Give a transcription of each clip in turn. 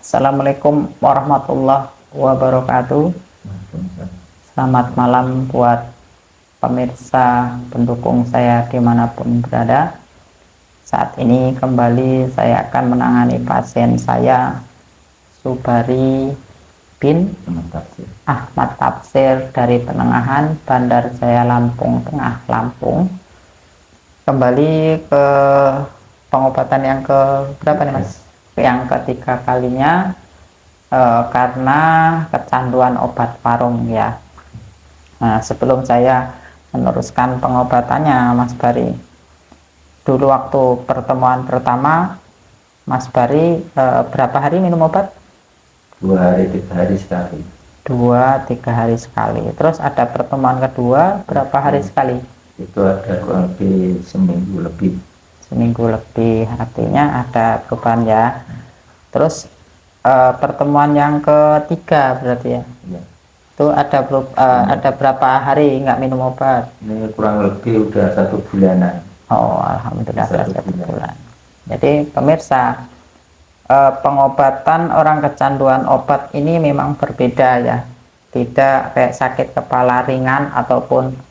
Assalamualaikum warahmatullahi wabarakatuh. Selamat malam buat pemirsa pendukung saya dimanapun berada. Saat ini kembali saya akan menangani pasien saya, Subari bin Ahmad Tafsir dari Penengahan, Bandar Jaya Lampung Tengah, Lampung. Kembali ke pengobatan yang ke berapa nih Mas? Yang ketiga kalinya, karena kecanduan obat warung ya. Nah, sebelum saya meneruskan pengobatannya Mas Bari, dulu waktu pertemuan pertama Mas Bari berapa hari minum obat? 2 hari 3 hari sekali. 2-3 hari sekali. Terus ada pertemuan kedua berapa hari sekali? Itu ada kurang lebih seminggu lebih. Seminggu lebih, artinya ada perubahan ya. Terus pertemuan yang ketiga berarti ya, Ya. itu ada berapa hari nggak minum obat? Ini kurang lebih udah 1 bulanan. Oh, alhamdulillah sudah 1 1 bulan. bulan. Jadi pemirsa, pengobatan orang kecanduan obat ini memang berbeda ya, tidak kayak sakit kepala ringan ataupun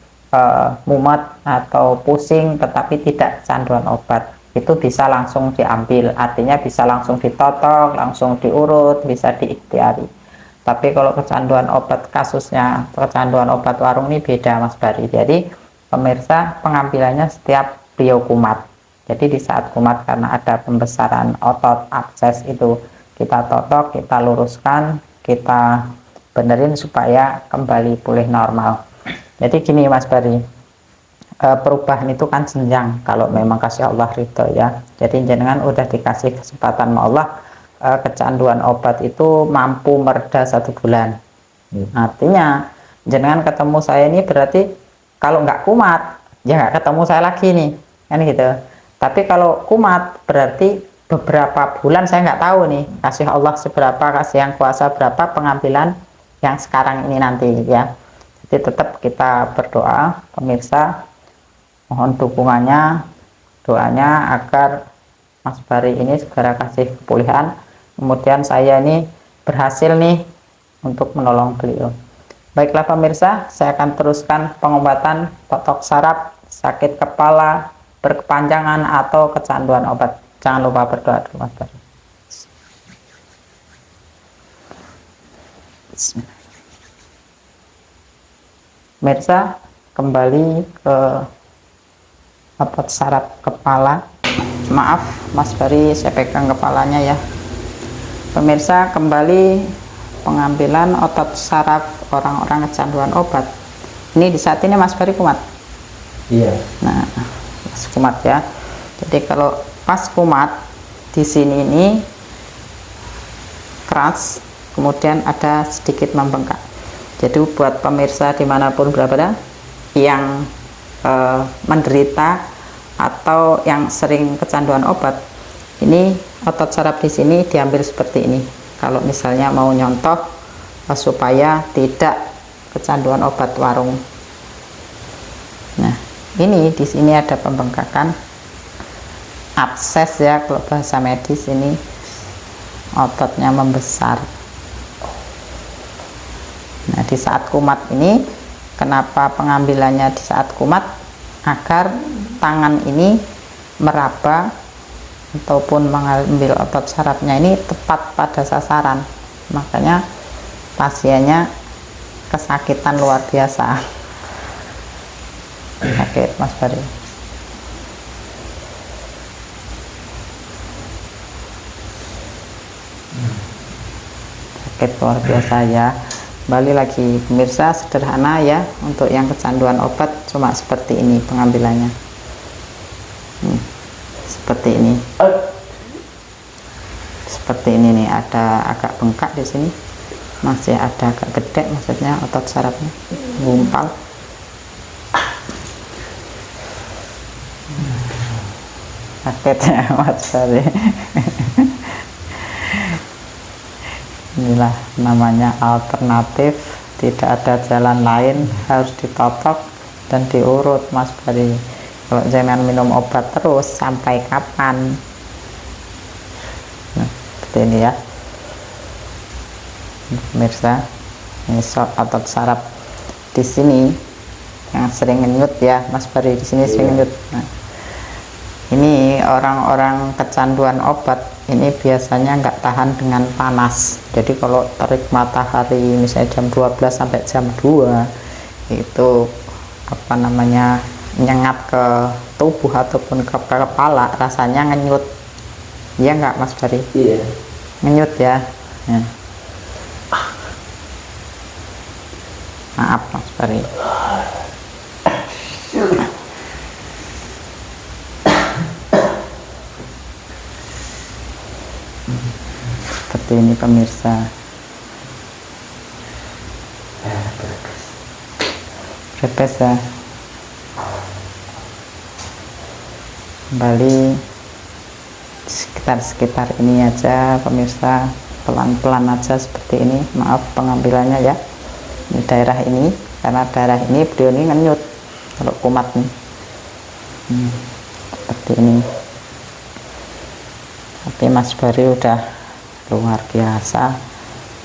mumet atau pusing tetapi tidak kecanduan obat. Itu bisa langsung diambil, artinya bisa langsung ditotok, langsung diurut, bisa diikhtiari. Tapi kalau kecanduan obat, kasusnya kecanduan obat warung ini beda Mas Bari. Jadi pemirsa, pengambilannya setiap beliau kumat. Jadi di saat kumat karena ada pembesaran otot abses, itu kita totok, kita luruskan, kita benerin supaya kembali pulih normal. Jadi gini Mas Bari, perubahan itu kan jenjang kalau memang kasih Allah ridho ya. Jadi jenengan udah dikasih kesempatan sama Allah, kecanduan obat itu mampu mereda 1 bulan. Artinya jenengan ketemu saya ini berarti kalau nggak kumat ya nggak ketemu saya lagi nih kan gitu. Tapi kalau kumat berarti beberapa bulan saya nggak tahu nih kasih Allah seberapa, kasih yang kuasa berapa pengambilan yang sekarang ini nanti ya. Jadi tetap kita berdoa pemirsa, mohon dukungannya, doanya agar Mas Bari ini segera kasih kepulihan, kemudian saya ini berhasil nih untuk menolong beliau. Baiklah pemirsa, saya akan teruskan pengobatan totok saraf, sakit kepala, berkepanjangan atau kecanduan obat. Jangan lupa berdoa dulu Mas Bari. Pemirsa, kembali ke otot saraf kepala. Maaf Mas Bari, saya pegang kepalanya ya. Pemirsa, kembali pengambilan otot saraf orang-orang kecanduan obat. Ini di saat ini Mas Bari kumat? Iya. Nah, Mas kumat ya. Jadi kalau pas kumat di sini ini keras, kemudian ada sedikit membengkak. Jadi buat pemirsa dimanapun berada yang menderita atau yang sering kecanduan obat, ini otot saraf di sini diambil seperti ini. Kalau misalnya mau nyontoh supaya tidak kecanduan obat warung. Nah, ini di sini ada pembengkakan abses ya, kalau bahasa medis ini ototnya membesar. Nah, di saat kumat ini, kenapa pengambilannya di saat kumat? Agar tangan ini meraba ataupun mengambil otot sarafnya ini tepat pada sasaran. Makanya pasiennya kesakitan luar biasa. Sakit Mas Bari. Sakit luar biasa ya. Kembali lagi pemirsa, sederhana ya, untuk yang kecanduan obat cuma seperti ini pengambilannya. Seperti ini. Seperti ini nih, ada agak bengkak di sini. Masih ada agak gede, maksudnya otot sarafnya gumpal. Sakit ya Mas Bari. Inilah namanya alternatif, tidak ada jalan lain, harus ditotok dan diurut Mas Bari. Kalau jangan minum obat terus sampai kapan? Nah, seperti ini ya. Pemirsa, ini otot saraf di sini yang sering ngenyut ya, Mas Bari di sini sering ngenyut. Nah, ini orang-orang kecanduan obat ini biasanya nggak tahan dengan panas. Jadi kalau terik matahari misalnya jam 12 sampai jam 2 itu apa namanya nyengat ke tubuh ataupun ke kepala, rasanya ngenyut. Iya nggak Mas Bari? Iya. Ngenyut ya. Ya. Maaf Mas Bari. Seperti ini pemirsa. Bebas ya. Kembali sekitar ini aja pemirsa, pelan-pelan aja seperti ini. Maaf pengambilannya ya. Ini daerah ini, karena daerah ini beliau ini ngenyut kalau kumat nih. Seperti ini. Tapi Mas Bari udah luar biasa,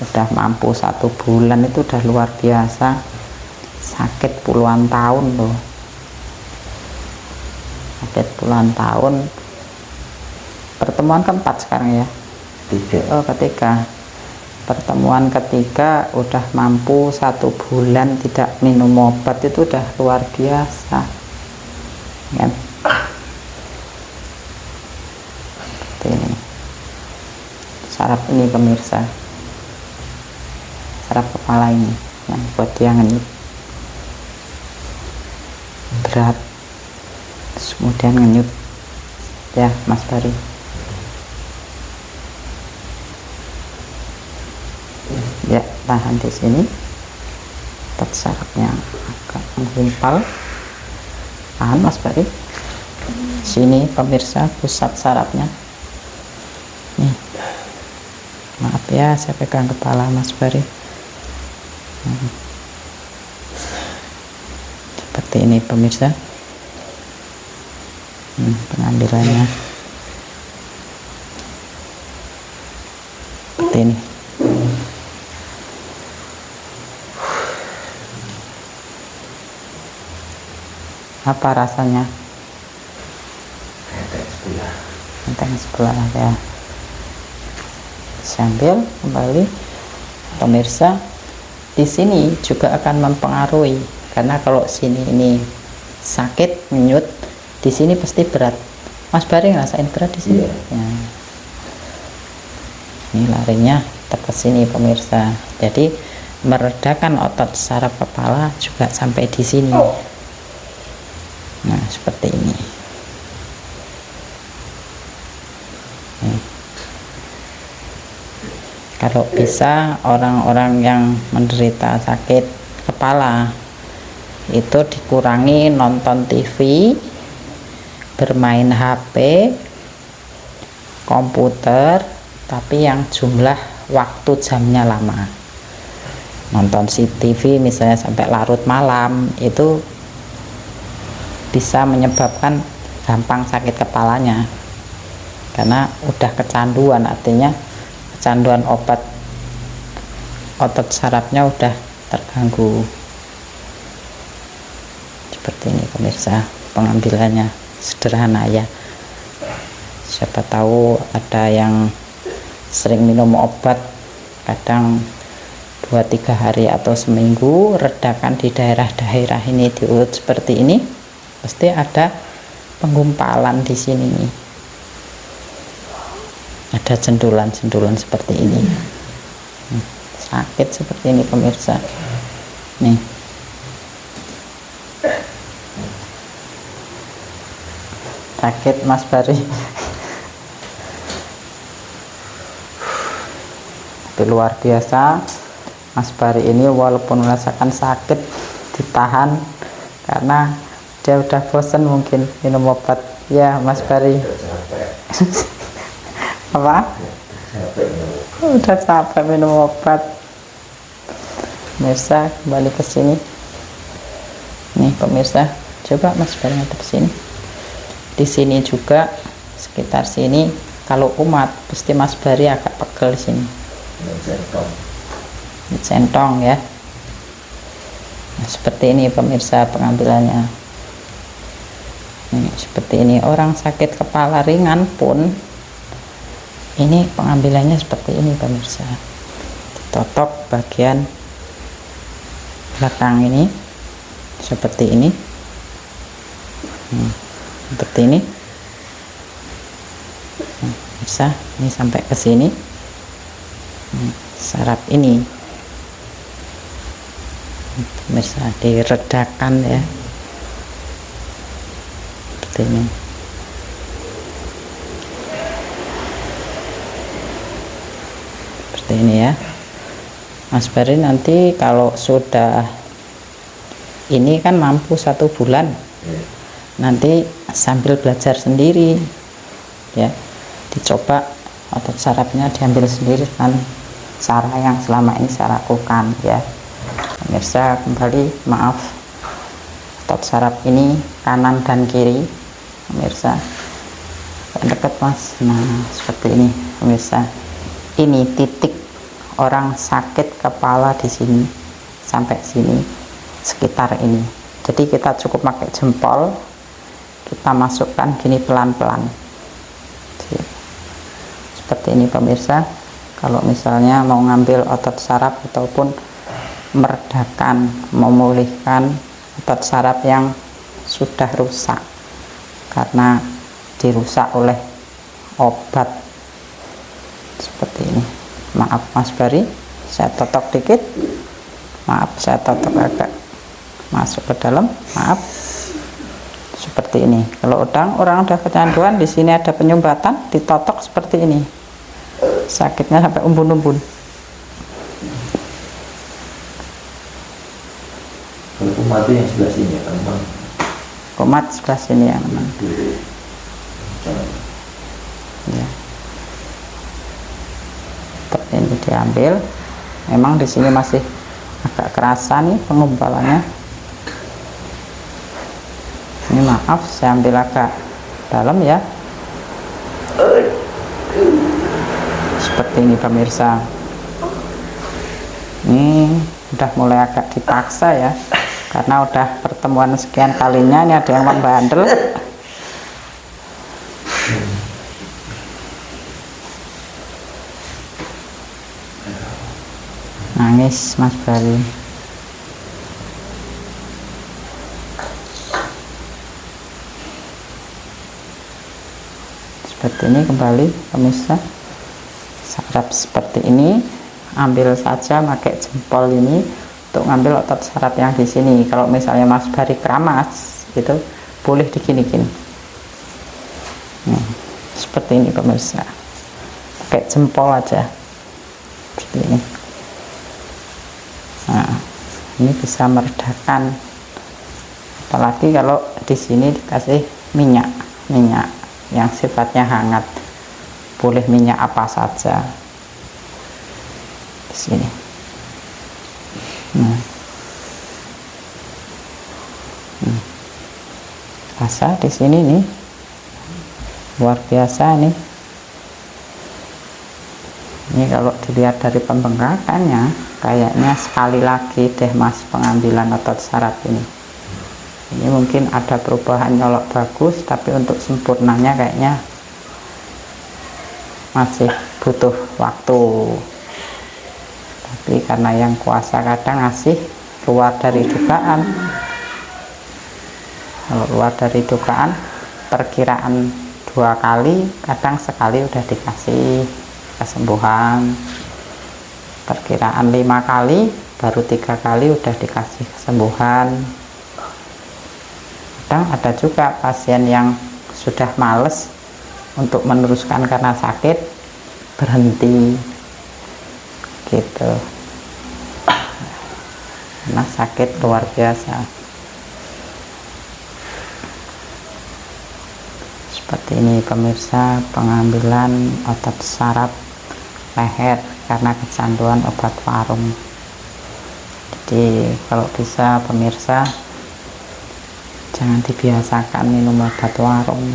udah mampu 1 bulan itu udah luar biasa. Sakit puluhan tahun loh, sakit puluhan tahun. Pertemuan keempat sekarang ya? 3. Oh, ketiga. Pertemuan ketiga udah mampu 1 bulan tidak minum obat, itu udah luar biasa kan? Seperti ini saraf ini pemirsa, saraf kepala ini yang buat dia ngenyut berat, terus kemudian ngenyut ya Mas Bari. Ya, tahan di sini. Otot sarafnya agak menggumpal. Tahan Mas Bari. Sini pemirsa pusat sarafnya. Nih. Maaf ya, saya pegang kepala Mas Bari. Seperti ini pemirsa. Pengambilannya. Seperti ini. Apa rasanya? Enteng sebelah ya. Sambil kembali pemirsa, di sini juga akan mempengaruhi, karena kalau sini ini sakit menyut, di sini pasti berat. Mas Bari ngerasain berat di sini? Iya. Ya. Ini larinya ke sini pemirsa. Jadi meredakan otot saraf kepala juga sampai di sini. Nah, seperti ini. Nih. Kalau bisa orang-orang yang menderita sakit kepala itu dikurangi nonton TV, bermain HP, komputer, tapi yang jumlah waktu jamnya lama. Nonton TV misalnya sampai larut malam itu bisa menyebabkan gampang sakit kepalanya, karena udah kecanduan, artinya kecanduan obat, otot sarafnya udah terganggu. Seperti ini pemirsa, pengambilannya sederhana ya. Siapa tahu ada yang sering minum obat, kadang 2-3 hari atau seminggu, redakan di daerah-daerah ini di urut seperti ini, pasti ada penggumpalan di sini, ada cendulan-cendulan seperti ini. Sakit seperti ini pemirsa. Nih, sakit Mas Bari. Tapi luar biasa Mas Bari ini, walaupun merasakan sakit ditahan karena dia udah bosan mungkin minum obat ya Mas Bari. Apa? Udah capek minum obat. Pemirsa kembali ke sini. Nih pemirsa, coba Mas Bari ngadep sini. Di sini juga sekitar sini, kalau umat pasti Mas Bari agak pegel di sini. dicentong ya. Nah, seperti ini pemirsa pengambilannya. Nih, seperti ini. Orang sakit kepala ringan pun ini pengambilannya seperti ini pemirsa. Ditotok bagian belakang ini seperti ini. Seperti ini. Bisa ini sampai ke sini. Saraf ini bisa diredakan ya, seperti ini. Seperti ini ya Mas Bari. Nanti kalau sudah ini kan mampu 1 bulan, nanti sambil belajar sendiri ya, dicoba otot sarafnya diambil sendiri kan, cara yang selama ini saya lakukan ya pemirsa. Kembali maaf, otot saraf ini kanan dan kiri pemirsa, dekat mas. Nah seperti ini pemirsa, ini titik orang sakit kepala di sini sampai sini, sekitar ini. Jadi kita cukup pakai jempol, kita masukkan gini pelan-pelan seperti ini pemirsa. Kalau misalnya mau ngambil otot saraf ataupun meredakan, memulihkan otot saraf yang sudah rusak karena dirusak oleh obat seperti ini. Maaf Mas Bari, saya totok dikit, maaf saya totok agak masuk ke dalam, maaf. Seperti ini. Kalau orang udah kecanduan, di sini ada penyumbatan, ditotok seperti ini, sakitnya sampai umbun-umbun. Kalau kumat itu yang sebelah sini ya teman. Kumat sebelah sini ya teman. Ya. Seperti ini diambil. Memang di sini masih agak kerasa nih pengumpulannya. Ini maaf, saya ambil agak dalam ya. Seperti ini pemirsa. Ini udah mulai agak dipaksa ya, karena udah pertemuan sekian kalinya. Ini ada yang membandel. Nangis Mas Bari. Seperti ini kembali pemirsa, saraf seperti ini. Ambil saja pakai jempol ini untuk ngambil otot saraf yang di sini. Kalau misalnya Mas Bari keramas itu boleh digini-gini. Seperti ini pemirsa, pakai jempol aja seperti ini. Nah ini bisa meredakan, apalagi kalau di sini dikasih minyak yang sifatnya hangat, boleh minyak apa saja di sini. Rasa di sini nih luar biasa nih. Ini kalau dilihat dari pembengkakannya, kayaknya sekali lagi deh mas pengambilan otot saraf ini. Ini mungkin ada perubahan nyolok bagus, tapi untuk sempurnanya kayaknya masih butuh waktu. Tapi karena yang kuasa kadang ngasih luar dari dugaan. Kalau luar dari dugaan, perkiraan 2 kali, kadang sekali udah dikasih kesembuhan. Perkiraan 5 kali, baru 3 kali udah dikasih kesembuhan. Kadang ada juga pasien yang sudah males untuk meneruskan karena sakit, berhenti gitu, karena sakit luar biasa. Seperti ini pemirsa, pengambilan otot saraf leher karena kecanduan obat warung. Jadi kalau bisa pemirsa jangan dibiasakan minum obat warung.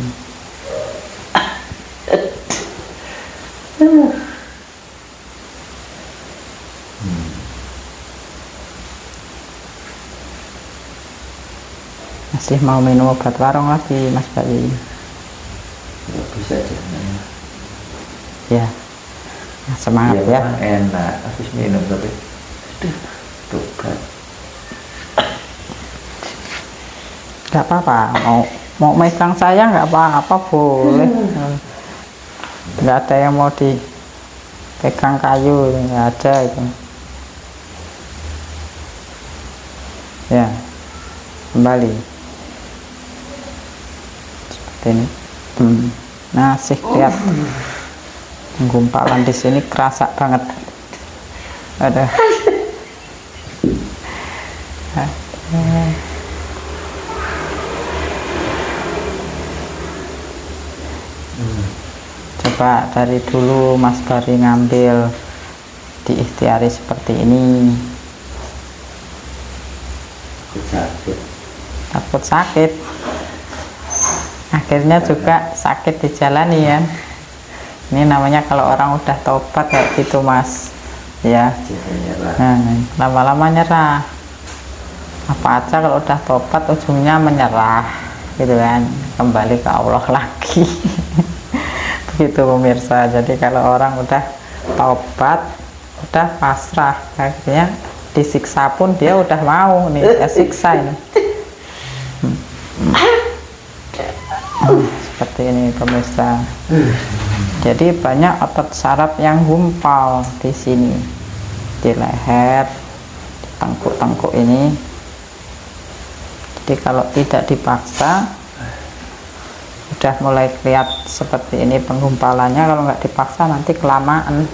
Masih mau minum obat warung lagi Mas Bari? Nggak bisa jangan. Ya, nah, semangat ya. Memang enak habis minum tapi aduh, berat. Nggak apa-apa, mau megang saya nggak apa-apa, boleh. Nggak ada yang mau dipegang kayu, nggak ada itu. Ya, kembali seperti ini. Nah, sih lihat gumpalan di sini kerasa banget. Ada. Coba dari dulu Mas Bari ngambil diikhtiari seperti ini. Sakit. Takut sakit, akhirnya juga sakit dijalani ya. Ini namanya kalau orang udah tobat kayak gitu Mas ya. Nah, lama-lama nyerah. Apa aja kalau udah tobat ujungnya menyerah gitu kan, kembali ke Allah lagi. Begitu pemirsa. Jadi kalau orang udah tobat, udah pasrah, akhirnya disiksa pun dia udah mau nih, siksa ini. Seperti ini pemirsa. Jadi banyak otot saraf yang gumpal di sini, di leher, di tengkuk-tengkuk ini. Jadi kalau tidak dipaksa, udah mulai lihat seperti ini penggumpalannya. Kalau nggak dipaksa nanti kelamaan.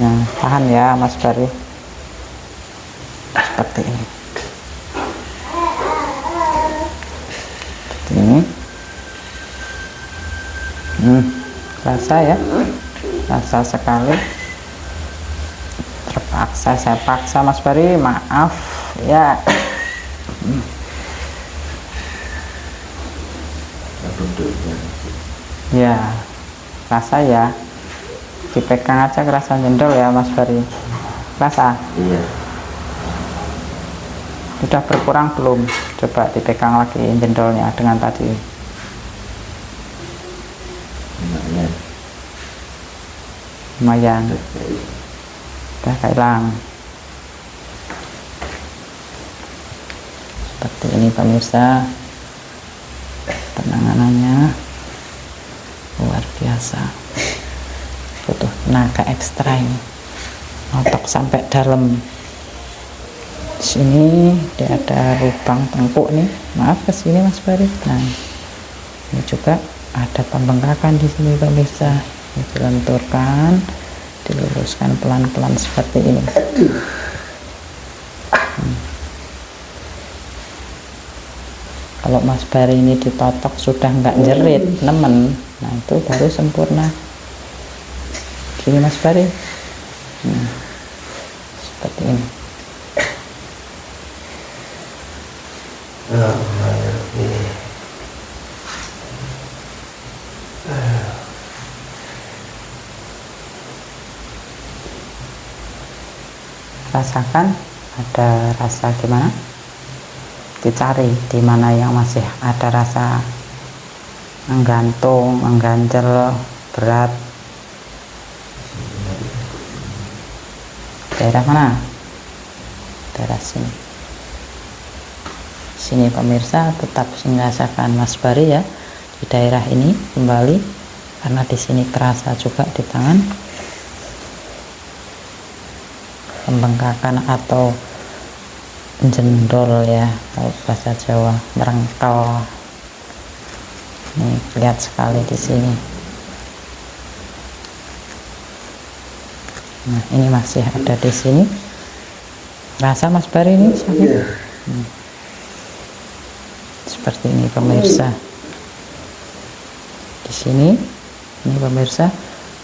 Nah, tahan ya Mas Bari. Seperti ini. Seperti ini. Rasa ya, rasa sekali. Terpaksa saya paksa Mas Bari, maaf ya. Ya, rasa ya. Dipegang aja kerasa jendol ya Mas Bari. Rasa? Iya. Sudah berkurang belum? Coba dipegang lagi jendolnya dengan tadi. Lumayan. Sudah hilang. Seperti ini pemirsa. Penanganannya luar biasa. Butuh tenaga ekstra ini, otak sampai dalam sini. Dia ada lubang tengkuk nih, maaf ke sini Mas Bari. Nah, ini juga ada pembengkakan di sini pemirsa. Dilenturkan, diluruskan pelan-pelan seperti ini. Kalau Mas Bari ini ditotok sudah nggak jerit, nemen, nah itu baru sempurna. Gini Mas Bari, seperti ini. Rasakan ada rasa gimana? Dicari di mana yang masih ada rasa menggantung, mengganjel, berat. Daerah mana? Daerah sini. Sini pemirsa, tetap merasakan Mas Bari ya di daerah ini kembali, karena di sini terasa juga di tangan. Pembengkakan atau jendol ya kalau bahasa Jawa, merengkel. Nih, lihat sekali di sini. Nah, ini masih ada di sini. Rasa Mas Bari ini sakit. Seperti ini pemirsa. Di sini, ini pemirsa,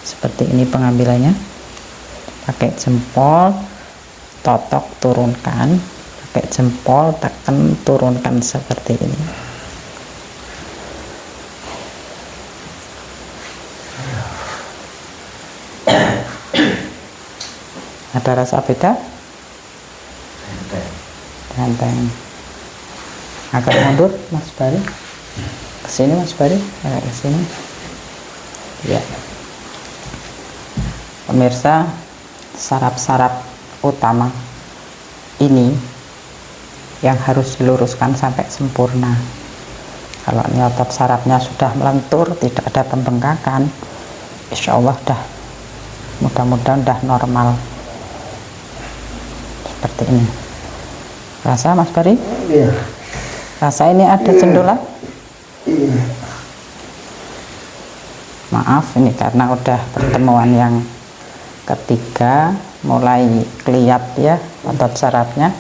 seperti ini pengambilannya. Pakai jempol, totok turunkan, pakai jempol tekan turunkan seperti ini. Ada rasa beda? Enteng. Agak mundur Mas Bari, ke sini Mas Bari, agak ke sini. Ya. Pemirsa, saraf-saraf utama ini yang harus diluruskan sampai sempurna. Kalau ini otot sarafnya sudah melentur, tidak ada pembengkakan, insya Allah dah, mudah-mudahan dah normal seperti ini. Rasa Mas Bari? Iya. Rasa ini ada cendulan? Iya. Maaf, ini karena udah pertemuan yang ketiga, mulai keliat ya otot sarafnya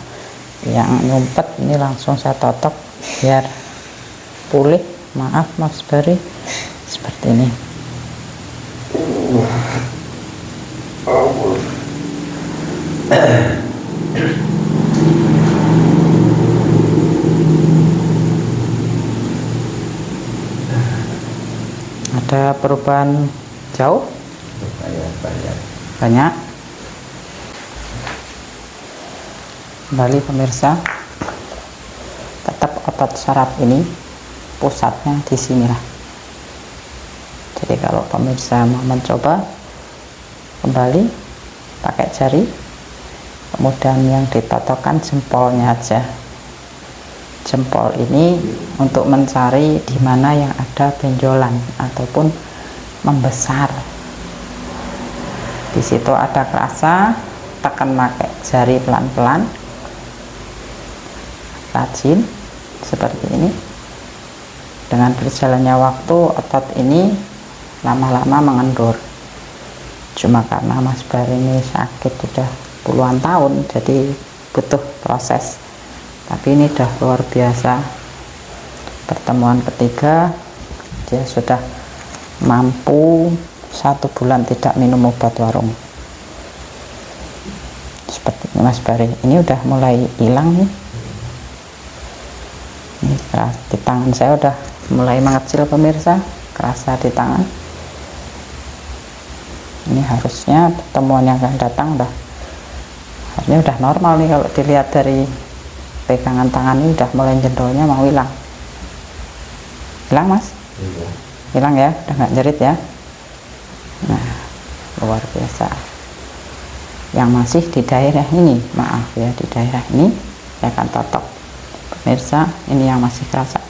yang nyumpet, ini langsung saya totok biar pulih. Maaf Mas Bari, seperti ini. Ada perubahan jauh? Banyak. Kembali pemirsa, tetap otot saraf ini pusatnya di sinilah. Jadi kalau pemirsa mau mencoba kembali pakai jari, kemudian yang ditotokkan jempolnya aja. Jempol ini untuk mencari di mana yang ada benjolan ataupun membesar. Di situ ada kerasa, tekan pakai jari pelan-pelan, rajin seperti ini. Dengan berjalannya waktu, otot ini lama-lama mengendur. Cuma karena Mas Bari ini sakit sudah puluhan tahun, jadi butuh proses. Tapi ini udah luar biasa. Pertemuan ketiga, dia sudah mampu 1 bulan tidak minum obat warung. Seperti ini Mas Bari. Ini udah mulai hilang nih. Ini di tangan saya udah mulai mengecil pemirsa, kerasa di tangan. Ini harusnya pertemuan yang akan datang harusnya udah normal nih. Kalau dilihat dari pegangan tangan ini udah mulai jendolnya mau hilang. Hilang Mas? Hilang ya, udah nggak jerit ya. Nah, luar biasa. Yang masih di daerah ini, maaf ya, di daerah ini saya akan totok. Pemirsa, ini yang masih kerasa.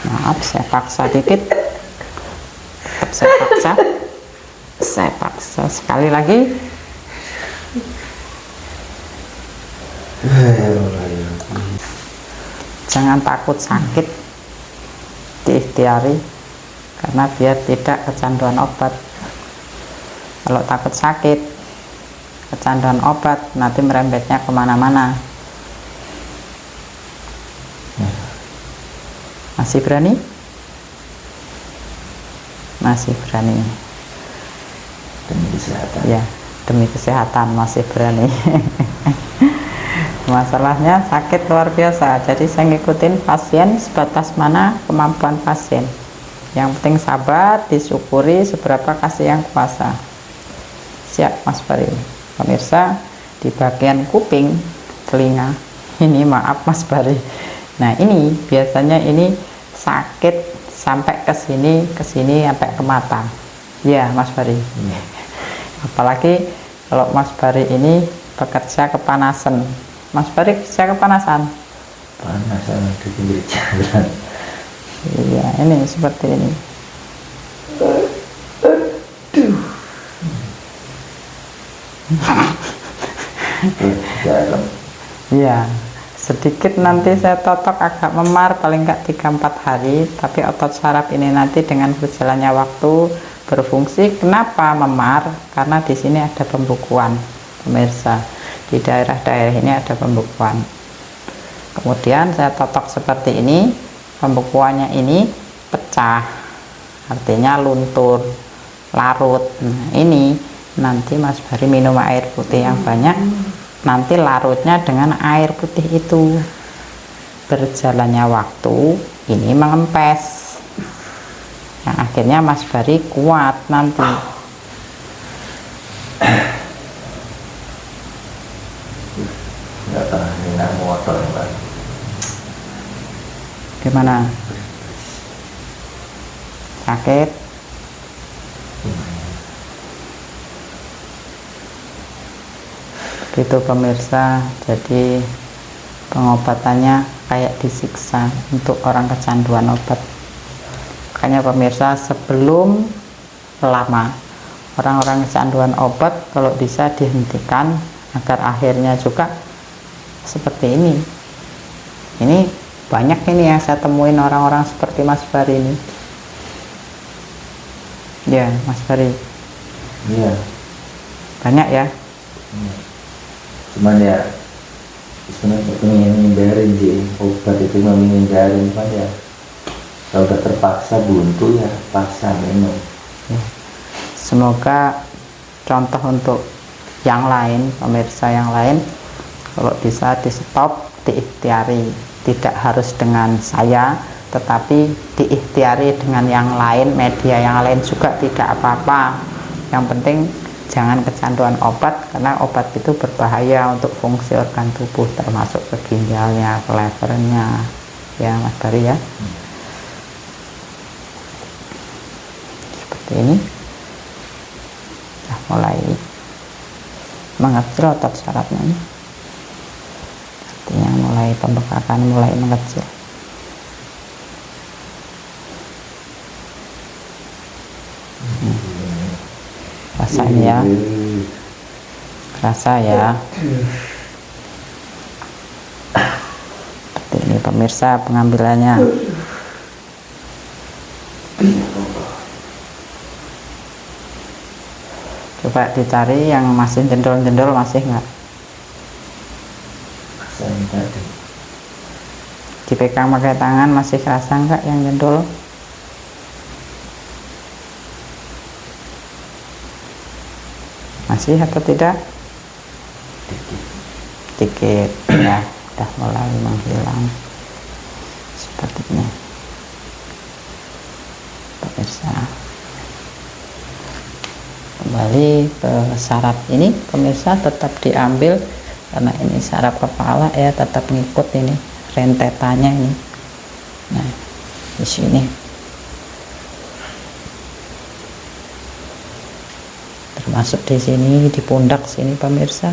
Maaf, saya paksa dikit. Tetap saya paksa sekali lagi. Jangan takut sakit, diikhtiari, karena biar tidak kecanduan obat. Kalau takut sakit, kecanduan obat, nanti merembetnya kemana-mana. Masih berani? Masih berani. Demi kesehatan. Ya, demi kesehatan masih berani. Masalahnya sakit luar biasa, jadi saya ngikutin pasien sebatas mana kemampuan pasien. Yang penting sabar, disyukuri seberapa kasih yang kuasa. Siap Mas Bari. Pemirsa, di bagian kuping, telinga, ini maaf Mas Bari. Nah ini biasanya ini sakit sampai ke sini sampai ke mata. Ya Mas Bari. Apalagi kalau Mas Bari ini bekerja kepanasan. Mas Bari kerja kepanasan. Panasan di pinggir jalan. Iya, ini seperti ini. Dalam. Iya, sedikit nanti saya totok agak memar, paling enggak 3-4 hari, tapi otot saraf ini nanti dengan berjalannya waktu berfungsi. Kenapa memar? Karena di sini ada pembukuan, pemirsa. Di daerah-daerah ini ada pembukuan. Kemudian saya totok seperti ini, pembukuannya ini pecah, artinya luntur, larut. Nah, ini nanti Mas Bari minum air putih yang banyak, nanti larutnya dengan air putih itu. Berjalannya waktu ini mengempes, yang akhirnya Mas Bari kuat nanti. Nggak tahan ya. Pak. Gimana? Sakit? Begitu pemirsa, jadi pengobatannya kayak disiksa untuk orang kecanduan obat. Makanya pemirsa, sebelum lama orang-orang kecanduan obat kalau bisa dihentikan agar akhirnya juga seperti ini. Ini banyak ini yang saya temuin orang-orang seperti Mas Bari ini. Ya, Mas Bari. Iya. Banyak ya. Cuman ya sebenarnya pengen hindarin sih, obat itu mau hindarin, cuman ya kalau udah terpaksa buntu ya paksa minum. Semoga contoh untuk yang lain, pemirsa yang lain, kalau bisa di stop, diikhtiari. Tidak harus dengan saya, tetapi diikhtiari dengan yang lain, media yang lain juga tidak apa-apa. Yang penting jangan kecanduan obat, karena obat itu berbahaya untuk fungsi organ tubuh, termasuk ke ginjalnya, ke levernya, ya Mas Bari ya. Seperti ini. Nah, mulai mengecil otot syarafnya ini. Artinya mulai pembekakan mulai mengecil. Rasanya ya, rasa ya. Seperti ini pemirsa pengambilannya. Coba dicari yang masih jendol-jendol, masih nggak? Rasanya tadi. Dipegang pakai tangan masih kerasa nggak yang jendol? Masih atau tidak? Sedikit ya, udah mulai menghilang seperti ini pemirsa. Kembali ke saraf ini pemirsa, tetap diambil karena ini saraf kepala ya, tetap ngikut ini rentetannya ini. Nah, di sini termasuk di sini, di pundak sini pemirsa,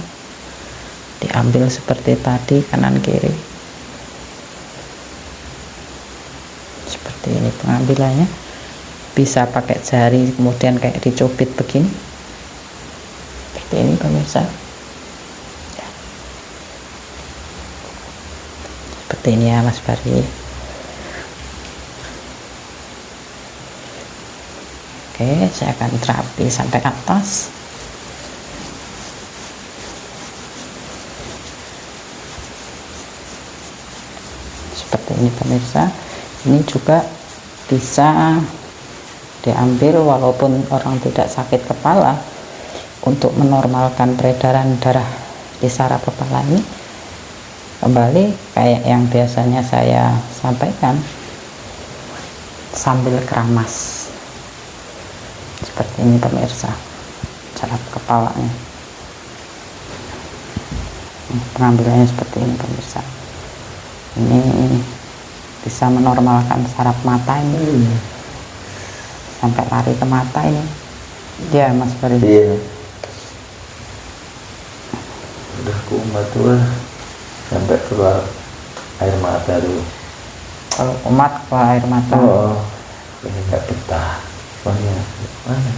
diambil seperti tadi, kanan kiri seperti ini pengambilannya. Bisa pakai jari kemudian kayak dicubit begini, seperti ini pemirsa ya. Seperti ini ya Mas Bari. Oke, saya akan terapi sampai atas. Seperti ini pemirsa. Ini juga bisa diambil walaupun orang tidak sakit kepala, untuk menormalkan peredaran darah di saraf kepala ini. Kembali kayak yang biasanya saya sampaikan, sambil keramas. Seperti ini pemirsa, saraf kepalanya. Pengambilannya seperti ini pemirsa. Ini bisa menormalkan saraf mata ini. Sampai lari ke mata ini. Ya Mas Bari. Iya. Udah kumat tuh sampai keluar air mata tuh. Kalau umat keluar air mata. Oh, ini nggak betah. Soalnya mana?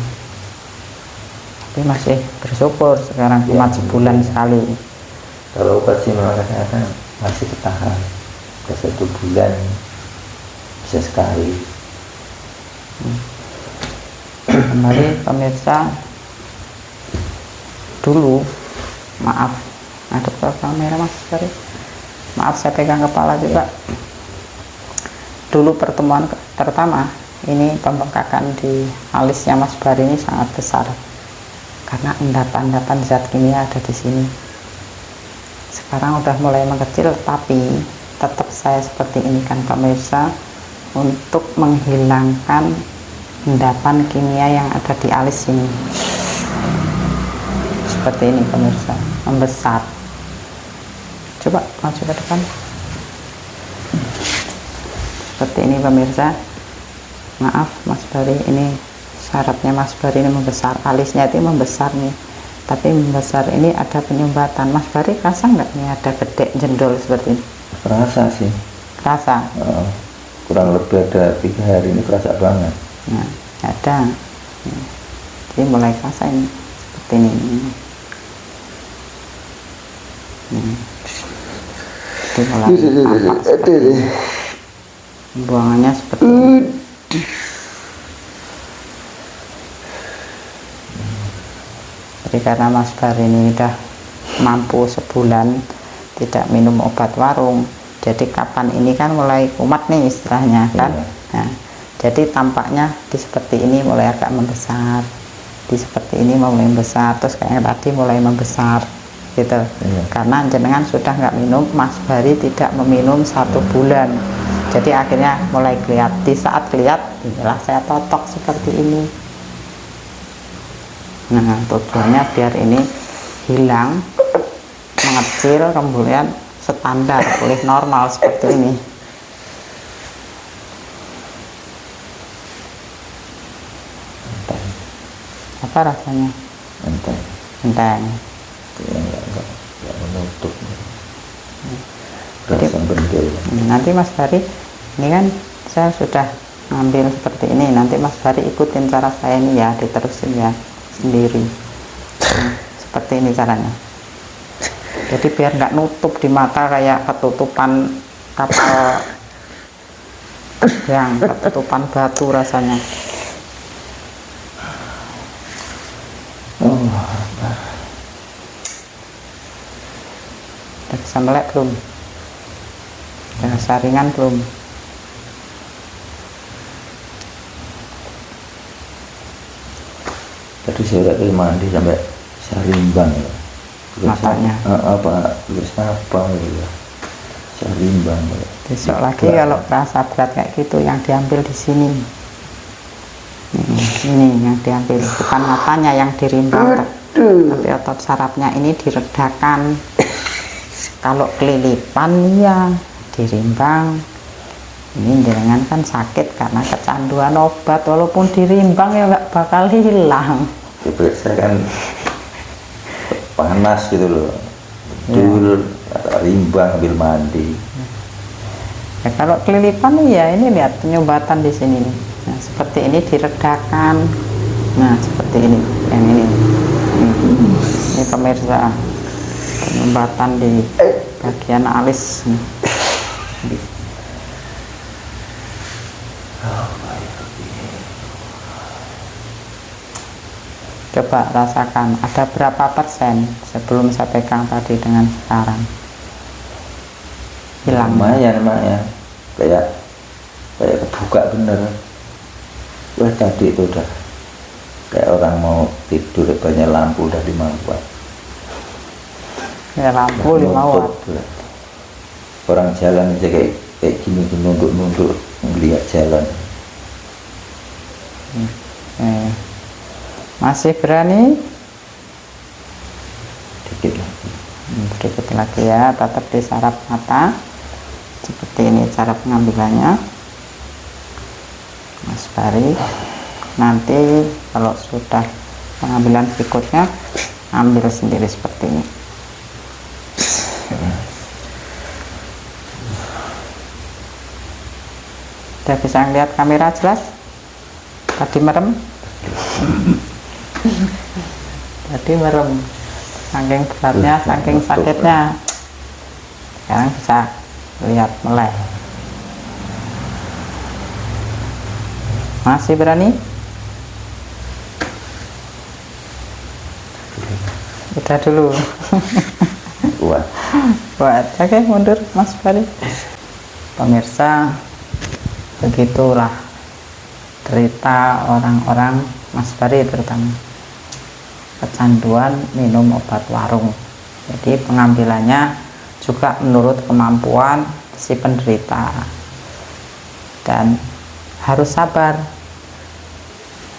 Tapi masih bersyukur sekarang kumat Ya, sebulan ya. sekali. Kalau obat sih memang kesehatan masih ketahan. Ke 1 bulan bisa sekali. Kembali pemirsa, dulu maaf ngadep ke kamera Mas Bari, maaf saya pegang kepala juga. Dulu pertemuan pertama ini, pembengkakan di alisnya Mas Bari ini sangat besar karena endapan-endapan zat kimia ada di sini. Sekarang udah mulai mengecil, tapi tetap saya seperti ini kan pemirsa, untuk menghilangkan endapan kimia yang ada di alis ini. Seperti ini pemirsa, membesar. Coba maju ke depan. Seperti ini pemirsa. Maaf Mas Bari, ini syaratnya Mas Bari ini membesar, alisnya itu membesar nih, tapi membesar ini ada penyumbatan. Mas Bari rasa nggak nih ada gede jendol seperti ini? Kerasa sih. Rasa? Kurang lebih ada 3 hari ini kerasa banget. Nah, ada. Jadi mulai kerasa ini seperti ini. Jadi mulai tampak seperti ini. Buangannya seperti ini. Jadi karena Mas Bari ini udah mampu sebulan tidak minum obat warung, jadi kapan ini kan mulai kumat nih istilahnya kan. Nah, jadi tampaknya di seperti ini mulai agak membesar, di seperti ini mulai membesar, terus kayak tadi mulai membesar gitu. Karena jenengan sudah nggak minum, Mas Bari tidak meminum 1 bulan, jadi akhirnya mulai kelihatan. Di saat kelihatan inilah saya totok seperti ini. Nah, tujuannya biar ini hilang, mengecil, kemudian standar, pulih normal seperti ini. Enteng. Apa rasanya? Enteng. Enteng. Nggak menutup. Rasa bendel. Nanti Mas Bari, ini kan saya sudah ngambil seperti ini. Nanti Mas Bari ikutin cara saya ini ya, diterusin ya sendiri. Seperti ini caranya. Jadi biar nggak nutup di mata kayak ketutupan kapal yang ketutupan batu rasanya. Udah bisa melek belum? Udah saringan belum? Tadi saya udah mandi sampai sarimbang ya. Matanya. Terus apa ya? Sarimbang ya. Besok lagi kalau rasa berat kayak gitu yang diambil di sini. Ini yang diambil, bukan matanya yang dirimbang, tapi otot sarafnya ini diredakan. Kalau kelilipan ya dirimbang. Ini jenengan kan sakit karena kecanduan obat, walaupun dirimbang ya nggak bakal hilang. Saya kan panas gitu loh, betul, rimbang ambil mandi. Ya, kalau kelilipan ya ini lihat penyumbatan di sini nih. Nah, seperti ini diredakan. Nah, seperti ini, yang ini. Ini pemirsa, penyumbatan di bagian alis. Coba rasakan, ada berapa persen sebelum saya pegang tadi dengan sekarang? Hilang. Lumayan, kayak kebuka bener. Wah, tadi itu udah kayak orang mau tidur, banyak lampu udah 5 watt. Ya, lampu 5 watt. Orang jalan aja kayak gini, nunduk melihat jalan. Masih berani? Dikit lagi. Sedikit lagi ya, tetap di saraf mata. Seperti ini cara pengambilannya, Mas Bari. Nanti kalau sudah pengambilan berikutnya, ambil sendiri seperti ini. Udah bisa lihat kamera jelas? Tadi merem? Tadi merem, saking beratnya, saking sakitnya. Sekarang bisa lihat melek. Masih berani? Udah dulu. Kuat. Buat, oke, mundur Mas Bari. Pemirsa, begitulah cerita orang-orang, Mas Bari terutama, kecanduan minum obat warung. Jadi pengambilannya juga menurut kemampuan si penderita dan harus sabar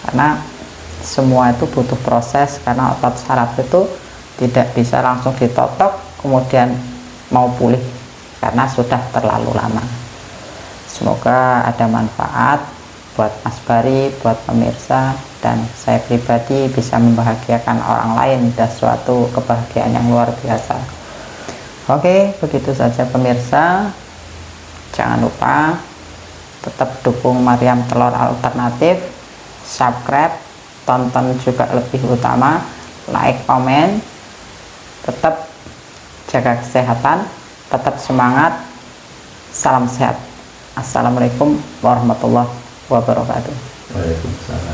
karena semua itu butuh proses, karena otot saraf itu tidak bisa langsung ditotok kemudian mau pulih karena sudah terlalu lama. Semoga ada manfaat buat Mas Bari, buat pemirsa, dan saya pribadi bisa membahagiakan orang lain dan suatu kebahagiaan yang luar biasa. Oke, begitu saja pemirsa. Jangan lupa tetap dukung Maryam Telur Alternatif, subscribe, tonton juga lebih utama, like, komen, tetap jaga kesehatan, tetap semangat, salam sehat. Assalamualaikum warahmatullahi wabarakatuh. Waalaikumsalam.